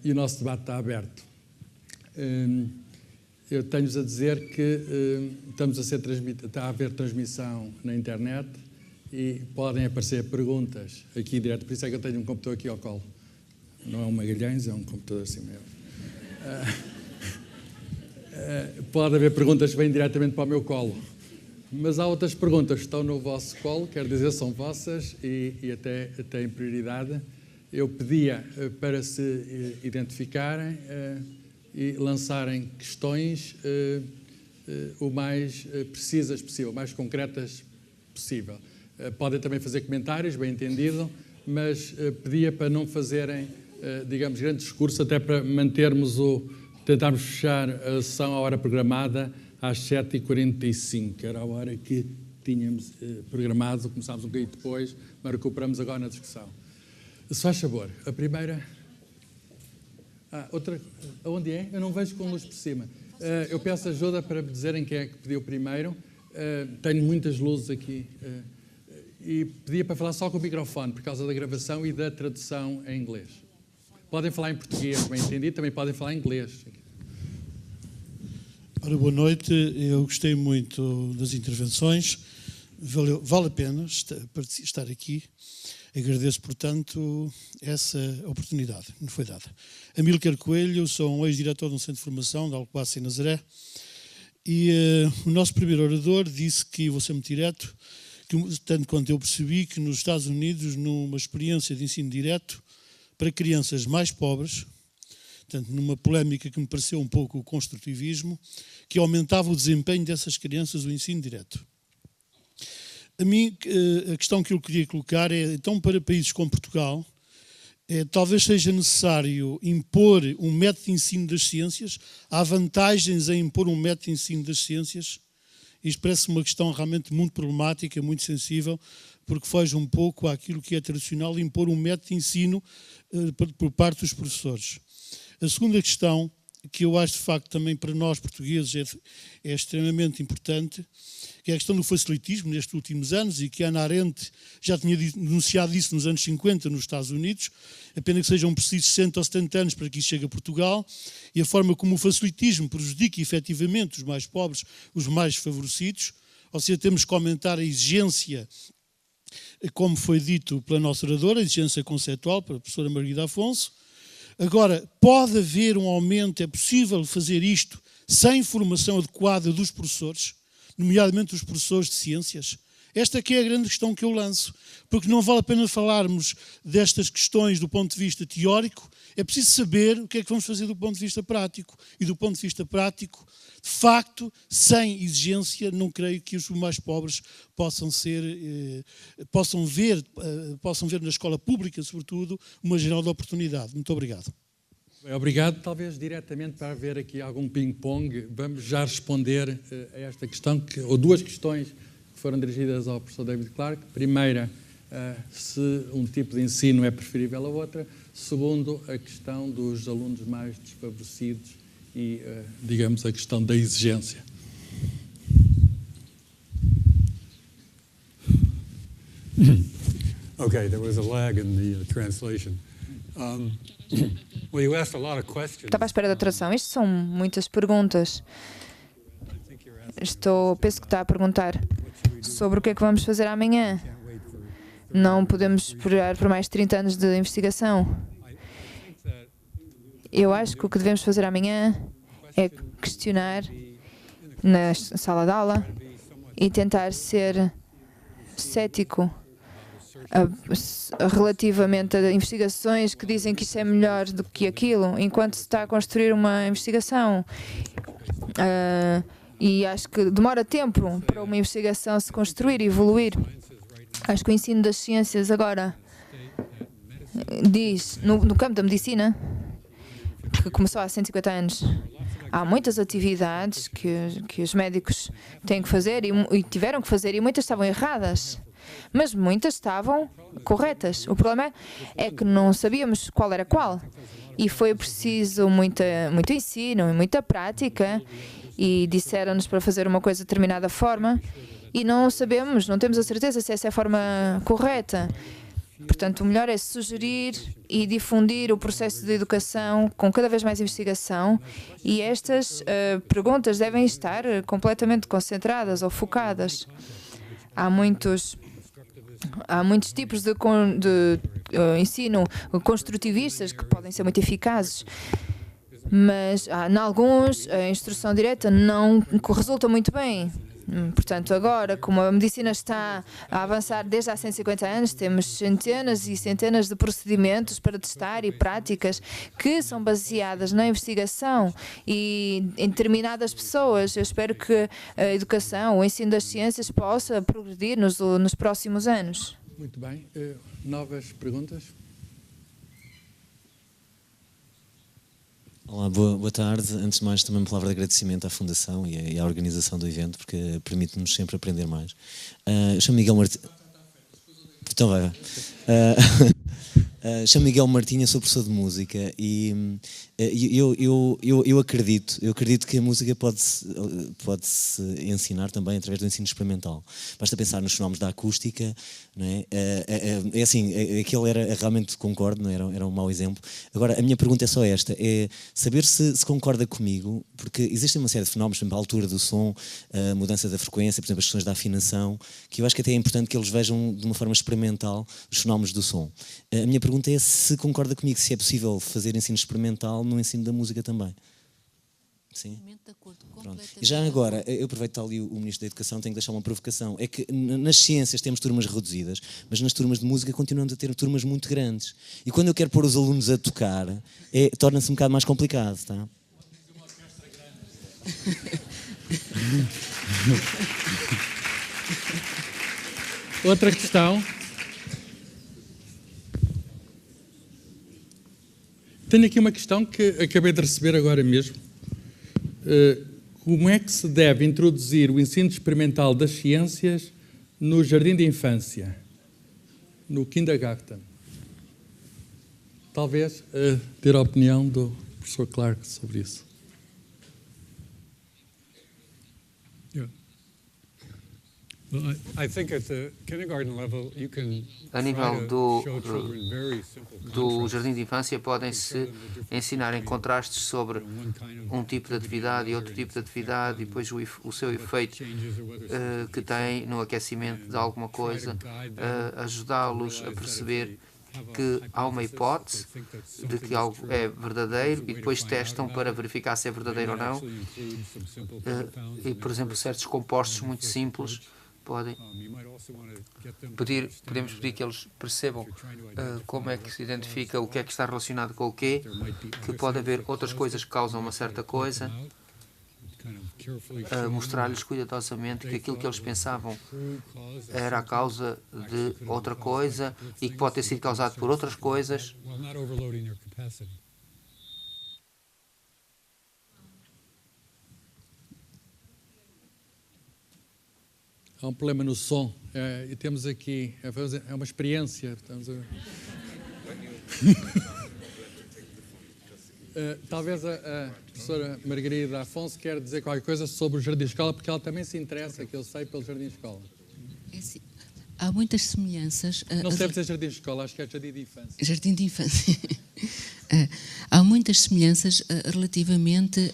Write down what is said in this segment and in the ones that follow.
e o nosso debate está aberto. Eu tenho-vos a dizer que está a haver transmissão na internet e podem aparecer perguntas aqui direto, por isso é que eu tenho um computador aqui ao colo. Não é um Magalhães, é um computador assim mesmo. Pode haver perguntas que vêm diretamente para o meu colo, mas há outras perguntas que estão no vosso colo, quer dizer, são vossas e até têm prioridade. Eu pedia para se identificarem e lançarem questões o mais precisas possível, o mais concretas possível. Podem também fazer comentários, bem entendido, mas pedia para não fazerem, digamos, grande discurso, até para tentarmos fechar a sessão à hora programada às 7h45, era a hora que tínhamos programado, começámos um bocadinho depois, mas recuperamos agora na discussão. Se faz favor, a primeira... outra... Onde é? Eu não vejo com luz por cima. Eu peço ajuda para me dizerem quem é que pediu primeiro. Tenho muitas luzes aqui. E pedia para falar só com o microfone, por causa da gravação e da tradução em inglês. Podem falar em português, bem entendido, também podem falar em inglês. Ora, boa noite. Eu gostei muito das intervenções. Vale a pena estar aqui. Agradeço, portanto, essa oportunidade que me foi dada. Amílcar Coelho, sou um ex-diretor de um centro de formação de Alcobaça e Nazaré, e o nosso primeiro orador disse que, vou ser muito direto, que, tanto quanto eu percebi, que nos Estados Unidos, numa experiência de ensino direto para crianças mais pobres, portanto, numa polémica que me pareceu um pouco o construtivismo, que aumentava o desempenho dessas crianças o ensino direto. A mim, a questão que eu queria colocar é, então, para países como Portugal, talvez seja necessário impor um método de ensino das ciências. Há vantagens em impor um método de ensino das ciências. Isto parece uma questão realmente muito problemática, muito sensível, porque foge um pouco àquilo que é tradicional, impor um método de ensino por parte dos professores. A segunda questão, que eu acho de facto também para nós portugueses é extremamente importante, que é a questão do facilitismo nestes últimos anos, e que Hannah Arendt já tinha denunciado isso nos anos 50 nos Estados Unidos, apenas que sejam precisos 60 ou 70 anos para que isso chegue a Portugal, e a forma como o facilitismo prejudica efetivamente os mais pobres, os mais desfavorecidos. Ou seja, temos que aumentar a exigência, como foi dito pela nossa oradora, a exigência conceitual, pela professora Margarida Afonso. Agora, pode haver um aumento, é possível fazer isto sem formação adequada dos professores, nomeadamente dos professores de ciências? Esta aqui é a grande questão que eu lanço, porque não vale a pena falarmos destas questões do ponto de vista teórico, é preciso saber o que é que vamos fazer do ponto de vista prático. E do ponto de vista prático, de facto, sem exigência, não creio que os mais pobres possam ver na escola pública, sobretudo, uma janela de oportunidade. Muito obrigado. Bem, obrigado. Talvez diretamente para haver aqui algum ping-pong, vamos já responder a esta questão, ou duas questões que foram dirigidas ao professor David Clarke. Primeira, se um tipo de ensino é preferível a outra. Segundo, a questão dos alunos mais desfavorecidos e, digamos, a questão da exigência. Okay, there was a lag in the translation. Well, you asked a lot of questions. Estava à espera da tradução. Isto são muitas perguntas. Penso que está a perguntar sobre o que é que vamos fazer amanhã. Não podemos esperar por mais 30 anos de investigação. Eu acho que o que devemos fazer amanhã é questionar na sala de aula e tentar ser cético relativamente a investigações que dizem que isso é melhor do que aquilo, enquanto se está a construir uma investigação. E acho que demora tempo para uma investigação se construir e evoluir. Acho que o ensino das ciências agora diz, no campo da medicina, que começou há 150 anos, há muitas atividades que os médicos têm que fazer e tiveram que fazer, e muitas estavam erradas, mas muitas estavam corretas. O problema é que não sabíamos qual era qual, e foi preciso muito ensino e muita prática, e disseram-nos para fazer uma coisa de determinada forma, e não sabemos, não temos a certeza se essa é a forma correta. Portanto, o melhor é sugerir e difundir o processo de educação com cada vez mais investigação, e estas perguntas devem estar completamente concentradas ou focadas. Há muitos tipos de ensino construtivistas que podem ser muito eficazes, mas em alguns a instrução direta não resulta muito bem. Portanto, agora, como a medicina está a avançar desde há 150 anos, temos centenas e centenas de procedimentos para testar e práticas que são baseadas na investigação e em determinadas pessoas. Eu espero que a educação, o ensino das ciências possa progredir nos próximos anos. Muito bem. Novas perguntas? Olá, boa tarde. Antes de mais, também uma palavra de agradecimento à Fundação e à organização do evento, porque permite-nos sempre aprender mais. Eu chamo Miguel Martins. Então vai. Chamo Miguel Martins, sou professor de música e eu acredito que a música pode-se ensinar também através do ensino experimental. Basta pensar nos fenómenos da acústica, não é? É assim, aquele era, realmente concordo, não era um mau exemplo. Agora, a minha pergunta é só esta, é saber se concorda comigo, porque existem uma série de fenómenos, por exemplo, a altura do som, a mudança da frequência, por exemplo, as questões da afinação, que eu acho que até é importante que eles vejam de uma forma experimental os fenómenos do som. A minha pergunta é se concorda comigo, se é possível fazer ensino experimental no ensino da música também. Sim? Pronto. E já agora, eu aproveito que está ali o Ministro da Educação, tenho que deixar uma provocação. É que nas ciências temos turmas reduzidas, mas nas turmas de música continuamos a ter turmas muito grandes. E quando eu quero pôr os alunos a tocar, torna-se um bocado mais complicado, tá? Outra questão. Tenho aqui uma questão que acabei de receber agora mesmo. Como é que se deve introduzir o ensino experimental das ciências no jardim de infância, no kindergarten? Talvez ter a opinião do professor Clark sobre isso. Well, I think at the kindergarten level you can A nível try to show children very simple do contrasts. jardim de infância podem-se ensinar em contrastes sobre um tipo de atividade e outro tipo de atividade e depois o seu efeito que tem no aquecimento de alguma coisa, ajudá-los a perceber que há uma hipótese de que algo é verdadeiro e depois testam para verificar se é verdadeiro ou não. E, por exemplo, certos compostos muito simples podemos pedir que eles percebam como é que se identifica o que é que está relacionado com o quê, que pode haver outras coisas que causam uma certa coisa, mostrar-lhes cuidadosamente que aquilo que eles pensavam era a causa de outra coisa e que pode ter sido causado por outras coisas. Há um problema no som. E temos aqui, é uma experiência. Talvez a professora Margarida Afonso quer dizer qualquer coisa sobre o Jardim Escola, porque ela também se interessa, que eu sei, pelo Jardim Escola. Há muitas semelhanças. Não sei se é Jardim Escola, acho que é Jardim de Infância. Jardim de Infância. Há muitas semelhanças relativamente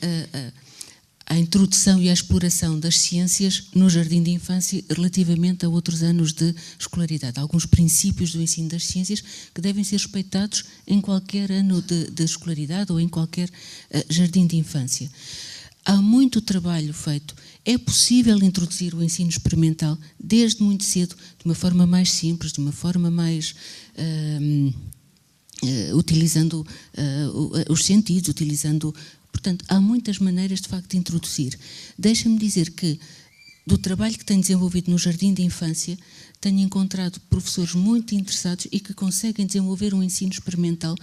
à introdução e à exploração das ciências no jardim de infância relativamente a outros anos de escolaridade. Há alguns princípios do ensino das ciências que devem ser respeitados em qualquer ano de escolaridade ou em qualquer jardim de infância. Há muito trabalho feito. É possível introduzir o ensino experimental desde muito cedo, de uma forma mais simples, de uma forma mais utilizando os sentidos, utilizando... Portanto, há muitas maneiras, de facto, de introduzir. Deixa-me dizer que, do trabalho que tenho desenvolvido no Jardim de Infância, tenho encontrado professores muito interessados e que conseguem desenvolver um ensino experimental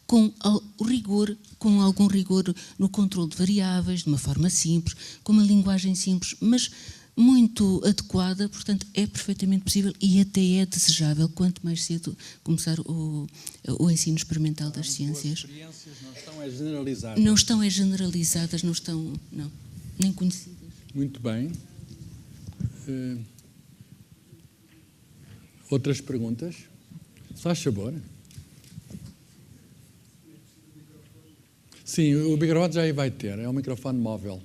com algum rigor no controle de variáveis, de uma forma simples, com uma linguagem simples, mas muito adequada, portanto, é perfeitamente possível e até é desejável, quanto mais cedo começar o ensino experimental das ciências. As experiências não estão generalizadas. Não estão generalizadas, nem conhecidas. Muito bem. Outras perguntas? Se faz favor. Sim, o microfone já aí vai ter, é um microfone móvel.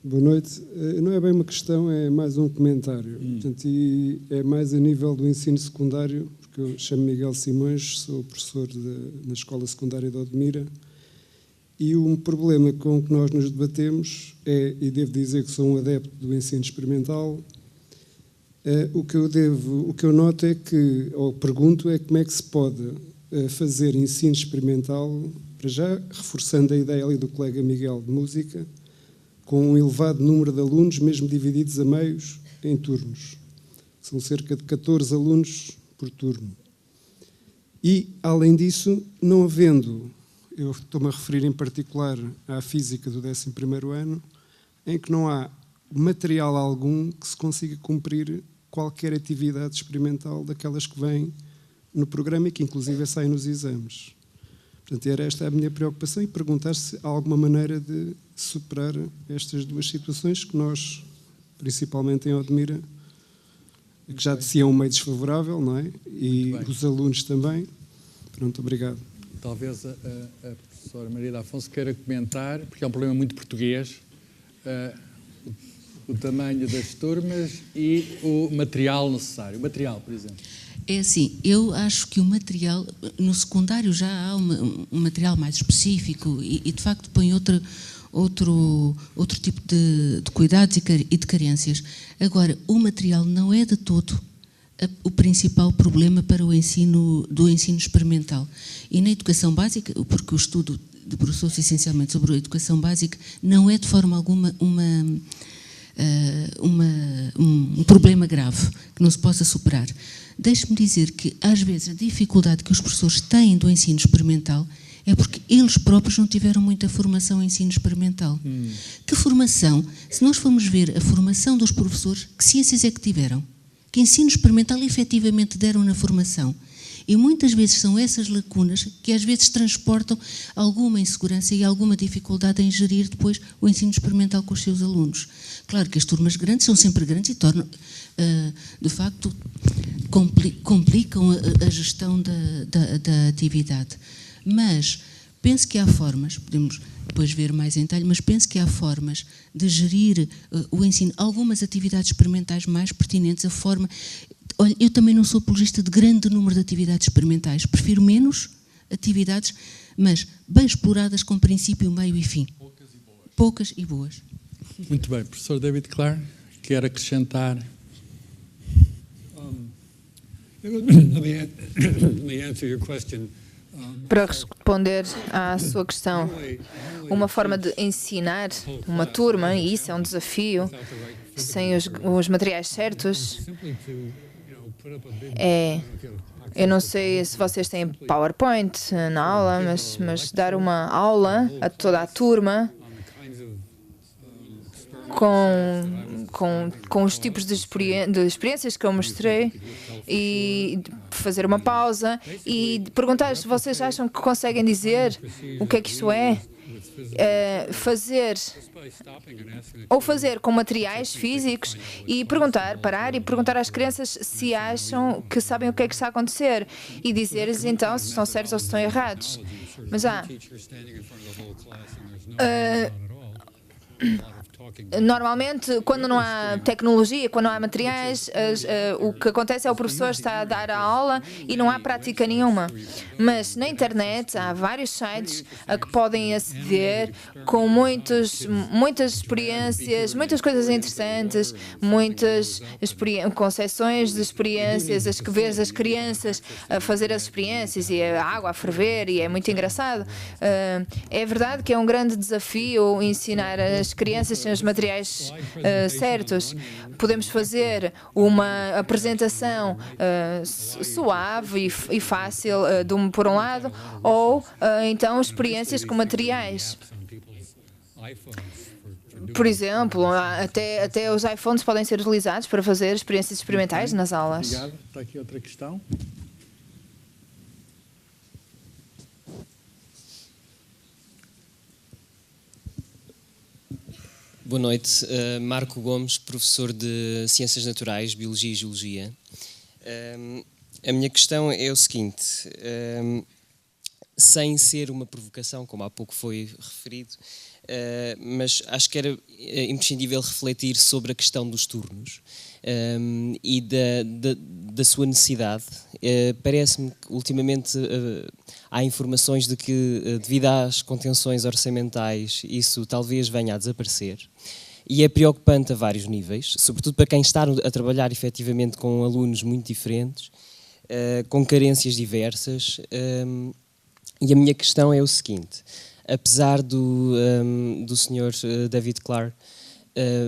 Boa noite. Não é bem uma questão, é mais um comentário. Portanto, e é mais a nível do ensino secundário, porque eu chamo Miguel Simões, sou professor na Escola Secundária de Odmira, e um problema com que nós nos debatemos é, e devo dizer que sou um adepto do ensino experimental, o que eu noto é que, ou pergunto, é como é que se pode fazer ensino experimental, para já reforçando a ideia ali do colega Miguel de música, com um elevado número de alunos, mesmo divididos a meios, em turnos. São cerca de 14 alunos por turno. E, além disso, não havendo, eu estou-me a referir em particular à física do 11º ano, em que não há material algum que se consiga cumprir qualquer atividade experimental daquelas que vêm no programa e que inclusive saem nos exames. Portanto, era esta a minha preocupação e perguntar se há alguma maneira de superar estas duas situações que nós, principalmente em Odmira, que já de si é um meio desfavorável, não é? E os alunos também. Pronto, obrigado. Talvez a professora Maria da Afonso queira comentar, porque é um problema muito português, o tamanho das turmas e o material necessário. O material, por exemplo. É assim, eu acho que o material, no secundário já há um material mais específico e de facto põe outro tipo de cuidados e de carências. Agora, o material não é de todo o principal problema para o ensino experimental. E na educação básica, porque o estudo debruçou-se essencialmente sobre a educação básica, não é de forma alguma um problema grave que não se possa superar. Deixe-me dizer que, às vezes, a dificuldade que os professores têm do ensino experimental é porque eles próprios não tiveram muita formação em ensino experimental. Que formação? Se nós formos ver a formação dos professores, que ciências é que tiveram? Que ensino experimental efetivamente deram na formação? E muitas vezes são essas lacunas que às vezes transportam alguma insegurança e alguma dificuldade em gerir depois o ensino experimental com os seus alunos. Claro que as turmas grandes são sempre grandes e tornam, de facto, complicam a gestão da atividade. Mas penso que há formas, podemos depois ver mais em detalhe, mas penso que há formas de gerir o ensino, algumas atividades experimentais mais pertinentes, a forma... Olha, eu também não sou apologista de grande número de atividades experimentais, prefiro menos atividades, mas bem exploradas com princípio, meio e fim. Poucas e boas. Muito bem. Professor David Clark, quer acrescentar? Let me answer your question. Para responder à sua questão, uma forma de ensinar uma turma, e isso é um desafio, sem os materiais certos, eu não sei se vocês têm PowerPoint na aula, mas dar uma aula a toda a turma com os tipos de experiências que eu mostrei e fazer uma pausa e perguntar se vocês acham que conseguem dizer o que é que isto é. Fazer com materiais físicos e parar e perguntar às crianças se acham que sabem o que é que está a acontecer e dizer-lhes então se estão certos ou se estão errados. Mas normalmente, quando não há tecnologia, quando não há materiais, o que acontece é o professor está a dar a aula e não há prática nenhuma. Mas na internet há vários sites a que podem aceder com muitas experiências, muitas coisas interessantes, com sessões de experiências, as que vês as crianças a fazer as experiências e a água a ferver e é muito engraçado. É verdade que é um grande desafio ensinar as crianças sem os materiais certos. Podemos fazer uma apresentação suave e fácil por um lado, ou então experiências com materiais. Por exemplo, até os iPhones podem ser utilizados para fazer experiências experimentais nas aulas. Obrigado. Está aqui outra questão. Boa noite. Marco Gomes, professor de Ciências Naturais, Biologia e Geologia. A minha questão é o seguinte, sem ser uma provocação, como há pouco foi referido, mas acho que era imprescindível refletir sobre a questão dos turnos e da sua necessidade. Parece-me que ultimamente há informações de que, devido às contenções orçamentais, isso talvez venha a desaparecer. E é preocupante a vários níveis, sobretudo para quem está a trabalhar efetivamente com alunos muito diferentes, com carências diversas. E a minha questão é o seguinte: apesar do Sr. David Clark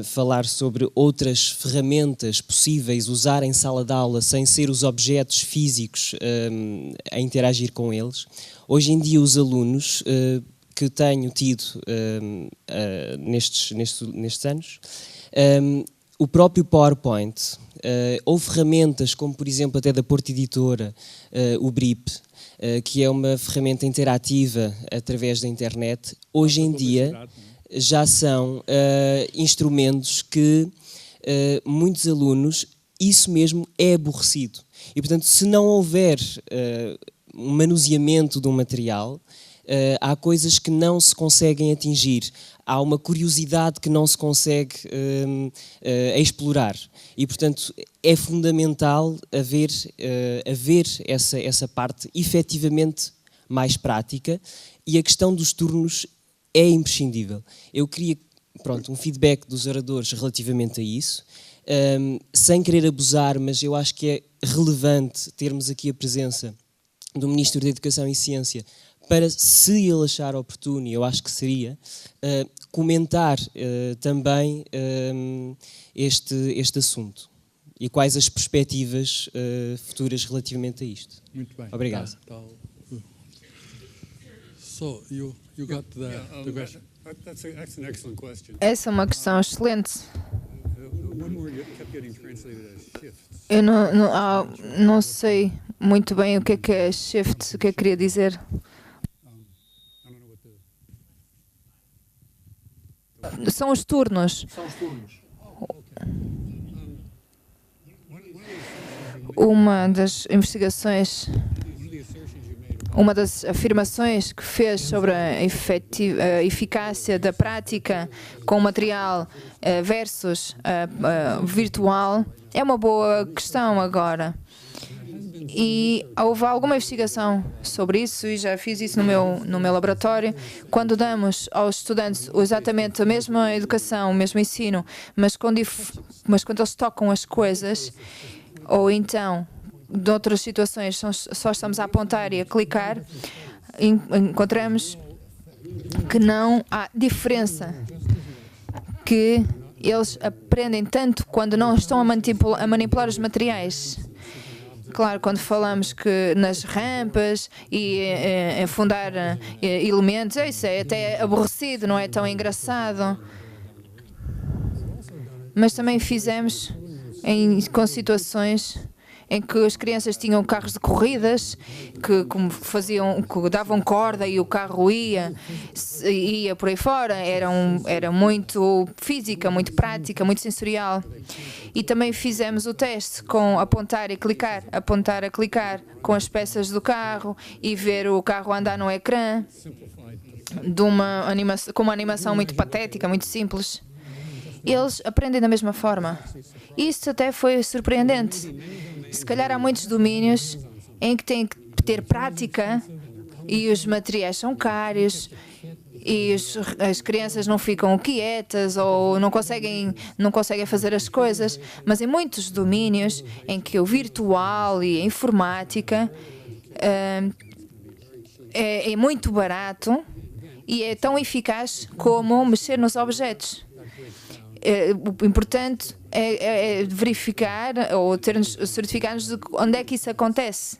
falar sobre outras ferramentas possíveis usar em sala de aula sem ser os objetos físicos a interagir com eles, hoje em dia os alunos que tenho tido nestes anos, o próprio PowerPoint ou ferramentas como, por exemplo, até da Porta Editora, o BRIP, que é uma ferramenta interativa através da internet, hoje em dia já são instrumentos que muitos alunos, isso mesmo é aborrecido. E, portanto, se não houver um manuseamento de um material, há coisas que não se conseguem atingir, há uma curiosidade que não se consegue explorar. E, portanto, é fundamental haver essa parte efetivamente mais prática, e a questão dos turnos é imprescindível. Eu queria, um feedback dos oradores relativamente a isso, sem querer abusar, mas eu acho que é relevante termos aqui a presença do Ministro da Educação e Ciência para, se ele achar oportuno, e eu acho que seria, comentar também este assunto e quais as perspectivas futuras relativamente a isto. Muito bem. Obrigado. So, you got the question? That's an excellent question. Essa é uma questão excelente. One word kept getting translated as shifts. Eu não sei muito bem o que é shift, o que queria dizer. São os turnos. Uma das investigações, uma das afirmações que fez sobre a eficácia da prática com material versus virtual é uma boa questão agora. E houve alguma investigação sobre isso, e já fiz isso no meu laboratório, quando damos aos estudantes exatamente a mesma educação, o mesmo ensino, mas quando eles tocam as coisas, ou então, de outras situações, só estamos a apontar e a clicar, encontramos que não há diferença, que eles aprendem tanto quando não estão a manipular os materiais. Claro, quando falamos que nas rampas e fundar elementos, isso é até aborrecido, não é tão engraçado. Mas também fizemos com situações em que as crianças tinham carros de corridas, que davam corda e o carro ia por aí fora. Era muito física, muito prática, muito sensorial. E também fizemos o teste com apontar a clicar com as peças do carro e ver o carro andar no ecrã, com uma animação muito patética, muito simples. Eles aprendem da mesma forma. Isso até foi surpreendente. Se calhar há muitos domínios em que tem que ter prática e os materiais são caros e as crianças não ficam quietas ou não conseguem fazer as coisas, mas em muitos domínios em que o virtual e a informática é muito barato e é tão eficaz como mexer nos objetos. O importante é verificar ou certificar-nos de onde é que isso acontece.